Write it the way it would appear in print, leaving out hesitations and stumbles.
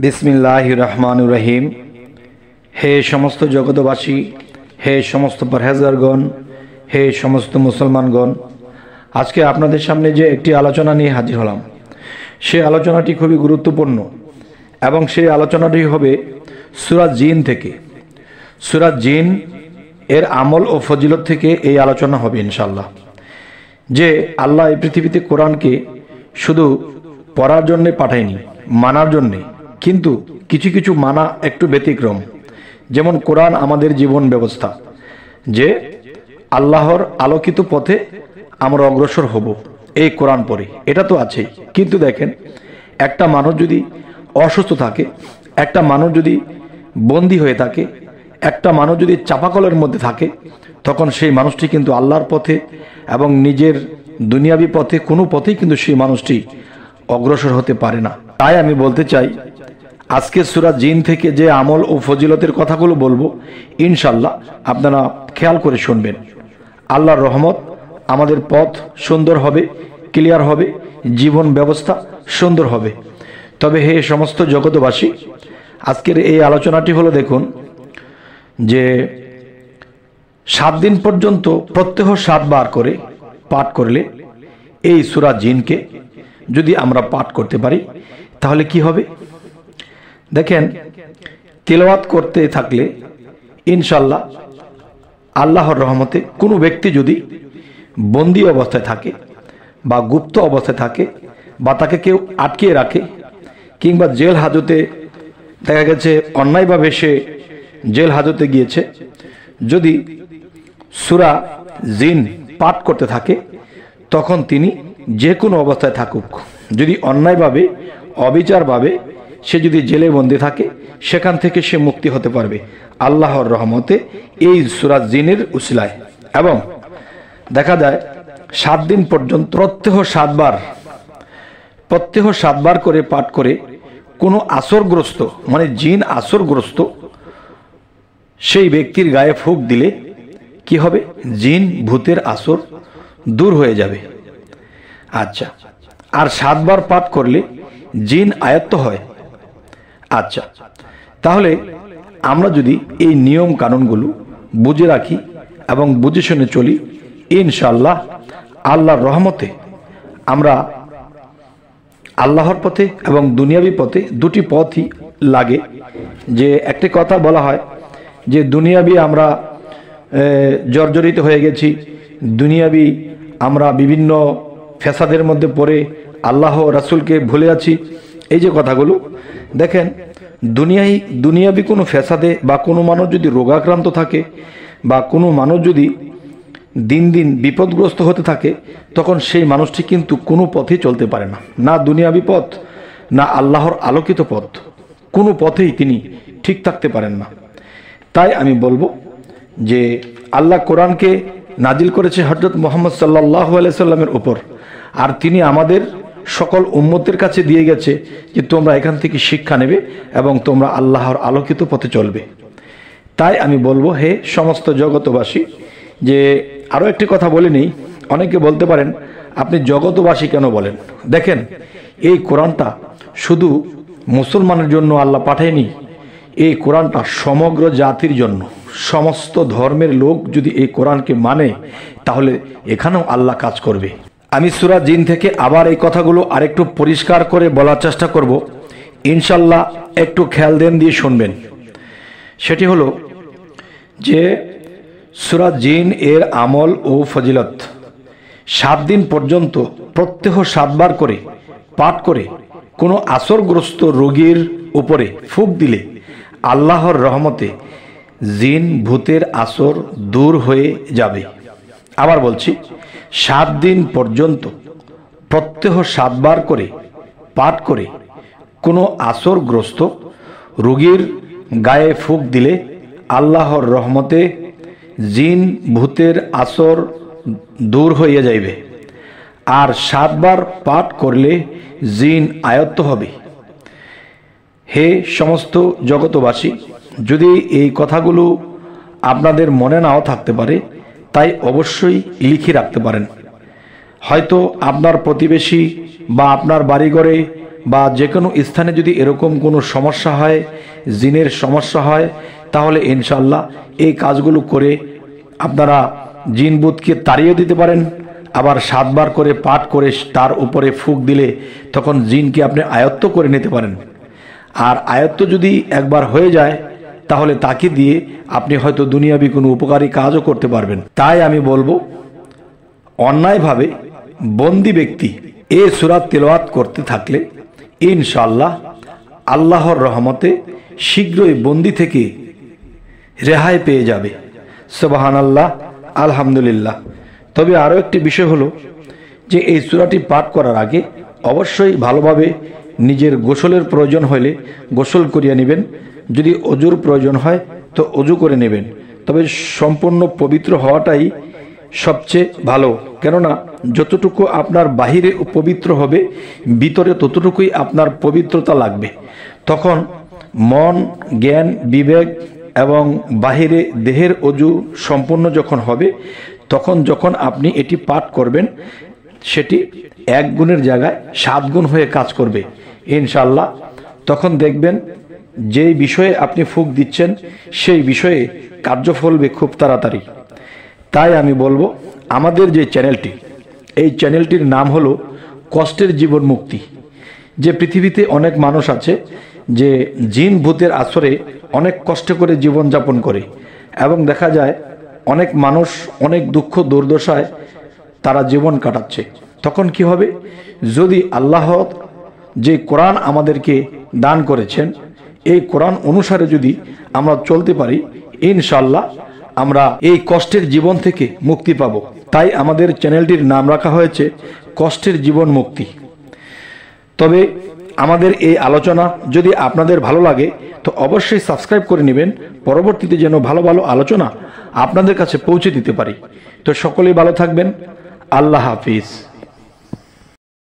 बिस्मिल्लाहिर रहमानिर रहीम। हे समस्त जगतबासी, हे समस्त परहेजगारगण, हे समस्त मुसलमानगण, आज के आपनादेर सामने जे एकटी आलोचना निये हाजिर हलाम, से आलोचनाटी खुबই गुरुत्वपूर्ण এবং সেই আলোচনাটি হবে সূরা জিন থেকে। সূরা জিন এর আমল ও ফজিলত থেকে এই আলোচনা হবে ইনশাআল্লাহ। যে আল্লাহ এই পৃথিবীতে কোরআনকে শুধু পড়ার জন্য পাঠায়নি, মানার জন্য, কিন্তু কিছু কিছু মানা একটু ব্যতিক্রম। যেমন কোরআন আমাদের জীবন ব্যবস্থা, যে আল্লাহর আলোকিত পথে আমরা অগ্রসর হব এই কোরআন পড়ে, এটা তো আছেই। কিন্তু দেখেন, একটা মানুষ যদি অসুস্থ থাকে, একটা মানুষ যদি বন্দী হয়ে থাকে, একটা মানুষ যদি চাপাকলের মধ্যে থাকে, তখন সেই মানুষটি কিন্তু আল্লাহর পথে এবং নিজের দুনিয়াবি পথে কোনো পথেই কিন্তু সেই মানুষটি অগ্রসর হতে পারে না। তাই আমি বলতে চাই, আজকে সূরা জিন থেকে যে আমল ও ফজিলতের কথাগুলো বলবো, ইনশাআল্লাহ আপনারা খেয়াল করে শুনবেন। আল্লাহর রহমত, আমাদের পথ সুন্দর হবে, ক্লিয়ার হবে, জীবন ব্যবস্থা সুন্দর হবে। তবে হে সমস্ত জগতবাসী, আজকের এই আলোচনাটি হলো, দেখুন যে 7 দিন পর্যন্ত প্রত্যহ 7 বার করে পাঠ করলে, এই সূরা জিনকে যদি আমরা পাঠ করতে পারি তাহলে কি হবে দেখেন। তিলাওয়াত করতে থাকলে ইনশাআল্লাহ আল্লাহর রহমতে কোনো ব্যক্তি যদি বন্দী অবস্থায় থাকে বা গুপ্ত অবস্থায় থাকে, বা তাকে কেউ আটকিয়ে রাখে, কিংবা জেল হাজতে দেখা গেছে অন্যায়ভাবে সে জেল হাজতে গিয়েছে, যদি সূরা জিন পাঠ করতে থাকে, তখন তিনি যে কোনো অবস্থায় থাকুক, যদি অন্যায়ভাবে অবিচারভাবে সে যদি জেলে বন্দী থাকে, সেখান থেকে সে মুক্তি হতে পারবে আল্লাহর রহমতে এই সূরা জিনের উসিলায়। এবং দেখা যায় 7 দিন পর্যন্ত প্রত্যহ 7 বার করে পাঠ করে কোনো আসরগ্রস্ত, মানে জিন আসরগ্রস্ত সেই ব্যক্তির গায়ে ফুঁক দিলে কি হবে, জিন ভূতের আসর দূর হয়ে যাবে। আচ্ছা, আর 7 বার পাঠ করলে জিন আয়ত্ত হয়। আচ্ছা, তাহলে আমরা যদি এই নিয়ম কানুনগুলো বুঝে রাখি এবং বুঝে শুনে চলি, ইনশাআল্লাহ আল্লাহর রহমতে আমরা আল্লাহর পথে এবং দুনিয়াবি পথে, দুটি পথই লাগে। যে একটি কথা বলা হয় যে দুনিয়াবি আমরা জর্জরিত হয়ে গেছি, দুনিয়াবি আমরা বিভিন্ন ফ্যাসাদের মধ্যে পড়ে আল্লাহ রাসূলকে ভুলে আছি। এই যে কথাগুলো দেখেন, দুনিয়াবি কোনো ফ্যাসাদে বা কোনো মানুষ যদি রোগাক্রান্ত থাকে, বা কোনো মানুষ যদি দিন দিন বিপদগ্রস্ত হতে থাকে, তখন সেই মানুষটি কিন্তু কোনো পথেই চলতে পারে না, না দুনিয়াবি পথ, না আল্লাহর আলোকিত পথ, কোনো পথেই তিনি ঠিক থাকতে পারেন না। তাই আমি বলবো যে আল্লাহ কোরআনকে নাজিল করেছে হযরত মুহাম্মদ সাল্লাল্লাহু আলাইহি সাল্লামের উপর, আর তিনি আমাদের সকল উম্মতের কাছে দিয়ে গেছে যে তোমরা এখান থেকে শিক্ষা নেবে এবং তোমরা আল্লাহর আলোকিত পথে চলবে। তাই আমি বলবো, হে সমস্ত জগতবাসী, যে আরও একটি কথা বলে নেই। অনেকে বলতে পারেন, আপনি জগতবাসী কেন বলেন? দেখেন, এই কোরআনটা শুধু মুসলমানের জন্য আল্লাহ পাঠায়নি, এই কোরআনটা সমগ্র জাতির জন্য। সমস্ত ধর্মের লোক যদি এই কোরআনকে মানে, তাহলে এখানেও আল্লাহ কাজ করবে। আমি সূরা জিন থেকে আবার এই কথাগুলো আরেকটু পরিষ্কার করে বলার চেষ্টা করব, ইনশাআল্লাহ একটু খেয়াল দেন দিয়ে শুনবেন। সেটি হলো যে সূরা জিন এর আমল ও ফজিলত 7 দিন পর্যন্ত প্রত্যহ 7 বার করে পাঠ করে কোনো আসরগ্রস্ত রোগীর উপরে ফুঁক দিলে আল্লাহর রহমতে জিন ভূতের আসর দূর হয়ে যাবে। আবার বলছি, 7 দিন পর্যন্ত প্রত্যহ 7 বার করে পাঠ করে কোনো আসরগ্রস্ত রোগীর গায়ে ফুঁক দিলে আল্লাহর রহমতে জিন ভূতের আসর দূর হয়ে যাইবে। আর 7 বার পাঠ করলে জিন আয়ত্ত হবে। হে সমস্ত জগতবাসী, যদি এই কথাগুলো আপনাদের মনে নাও থাকতে পারে, তাই অবশ্যই লিখে রাখতে পারেন। হয়তো আপনার প্রতিবেশী বা আপনার বাড়িঘরে বা যে কোনো স্থানে যদি এরকম কোনো সমস্যা হয়, জিনের সমস্যা হয়, তাহলে ইনশাআল্লাহ এই কাজগুলো করে আপনারা জিন ভূতকে তাড়িয়ে দিতে পারেন। আবার 7 বার করে পাঠ করে তার উপরে ফুঁক দিলে তখন জিনকে আপনি আয়ত্ত করে নিতে পারেন। আর আয়ত্ত যদি একবার হয়ে যায় তাহলে তাকে দিয়ে আপনি হয়তো দুনিয়াবি কোনো উপকারী কাজও করতে পারবেন। তাই আমি বলবো, অন্যায়ভাবে বন্দি ব্যক্তি এই সূরা তেলাওয়াত করতে থাকলে ইনশাআল্লাহ আল্লাহর রহমতে শীঘ্রই বন্দি থেকে রেহাই পেয়ে যাবে। সুবহানাল্লাহ, আলহামদুলিল্লাহ। তবে আরও একটি বিষয় হলো যে এই সূরাটি পাঠ করার আগে অবশ্যই ভালোভাবে নিজের গোসলের প্রয়োজন হলে গোসল করিয়ে নেবেন, যদি অজুর প্রয়োজন হয় তো অজু করে নেবেন। তবে সম্পূর্ণ পবিত্র হওয়াটাই সবচেয়ে ভালো, কেননা যতটুকু আপনার বাহিরে পবিত্র হবে ভিতরে ততটুকুই আপনার পবিত্রতা লাগবে। তখন মন, জ্ঞান, বিবেক এবং বাহিরে দেহের অজু সম্পূর্ণ যখন হবে, তখন যখন আপনি এটি পাঠ করবেন সেটি 1 গুণের জায়গায় 7 গুণ হয়ে কাজ করবে ইনশাআল্লাহ। তখন দেখবেন যেই বিষয়ে আপনি ফুঁক দিচ্ছেন সেই বিষয়ে কার্য ফলবে খুব তাড়াতাড়ি। তাই আমি বলবো, আমাদের যে চ্যানেলটি, এই চ্যানেলটির নাম হলো কষ্টের জীবন মুক্তি। যে পৃথিবীতে অনেক মানুষ আছে যে জিন ভূতের আসরে অনেক কষ্ট করে জীবনযাপন করে, এবং দেখা যায় অনেক মানুষ অনেক দুঃখ দুর্দশায় তারা জীবন কাটাচ্ছে। তখন কি হবে, যদি আল্লাহ যে কোরআন আমাদেরকে দান করেছেন এই কোরআন অনুসারে যদি আমরা চলতে পারি, ইনশাআল্লাহ আমরা এই কষ্টের জীবন থেকে মুক্তি পাব। তাই আমাদের চ্যানেলটির নাম রাখা হয়েছে কষ্টের জীবন মুক্তি। তবে আমাদের এই আলোচনা যদি আপনাদের ভালো লাগে তো অবশ্যই সাবস্ক্রাইব করে নেবেন, পরবর্তীতে যেন ভালো ভালো আলোচনা আপনাদের কাছে পৌঁছে দিতে পারি। তো সকলেই ভালো থাকবেন। আল্লাহ হাফিজ।